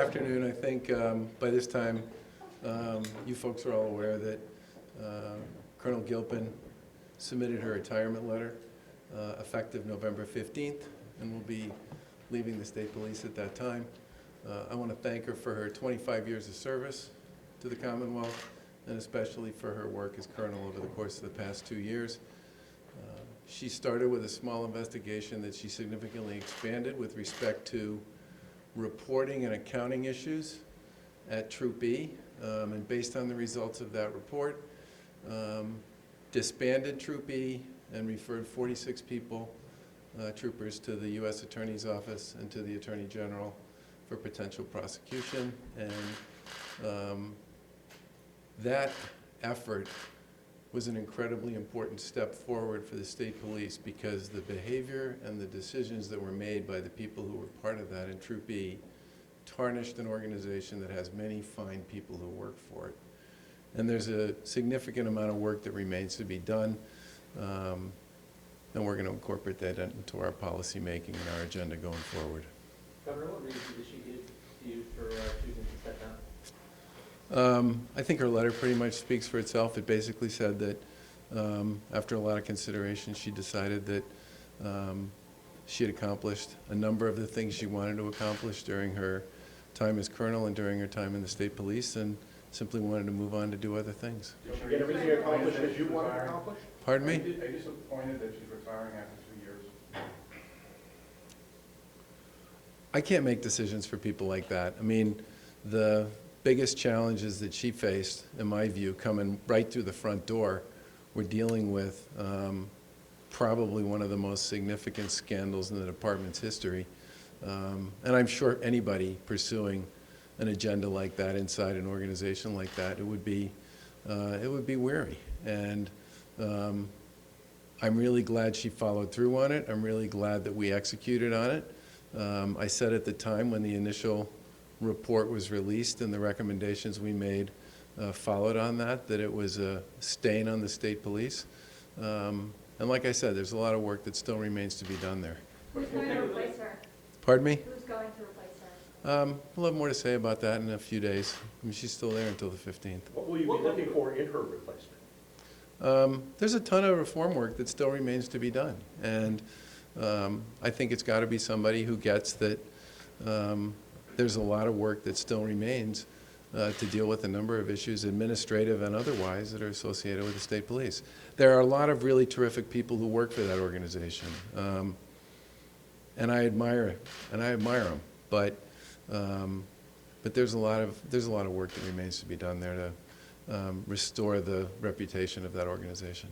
Afternoon. I think by this time you folks are all aware that Colonel Gilpin submitted her retirement letter effective November 15th and will be leaving the state police at that time. I want to thank her for her 25 years of service to the Commonwealth and especially for her work as colonel over the course of the past 2 years. She started with a small investigation that she significantly expanded with respect to reporting and accounting issues at Troop E, and based on the results of that report, disbanded Troop E and referred 46 people, troopers, to the U.S. Attorney's Office and to the Attorney General for potential prosecution. And that effort was an incredibly important step forward for the state police because the behavior and the decisions that were made by the people who were part of that in Troop E tarnished an organization that has many fine people who work for it. And there's a significant amount of work that remains to be done, and we're going to incorporate that into our policy making and our agenda going forward. Governor, what reason did she give to you for choosing to step down? I think her letter pretty much speaks for itself. It basically said that after a lot of consideration, she decided that she had accomplished a number of the things she wanted to accomplish during her time as colonel and during her time in the state police, and simply wanted to move on to do other things. Did she get everything accomplished that you wanted to accomplish? Pardon me? Are you disappointed that she's retiring after 2 years? I can't make decisions for people like that. I mean, the biggest challenges that she faced, in my view, coming right through the front door, were dealing with probably one of the most significant scandals in the department's history. And I'm sure anybody pursuing an agenda like that inside an organization like that, it would be weary. And I'm really glad she followed through on it. I'm really glad that we executed on it. I said at the time when the initial report was released and the recommendations we made followed on that it was a stain on the state police. And like I said, there's a lot of work that still remains to be done there. Who's going to replace her? Pardon me? Who's going to replace her? We'll have more to say about that in a few days. I mean, she's still there until the 15th. What will you be looking for in her replacement? There's a ton of reform work that still remains to be done. And I think it's got to be somebody who gets that there's a lot of work that still remains to deal with a number of issues, administrative and otherwise, that are associated with the state police. There are a lot of really terrific people who work for that organization, and I admire them. But there's a lot of work that remains to be done there to restore the reputation of that organization.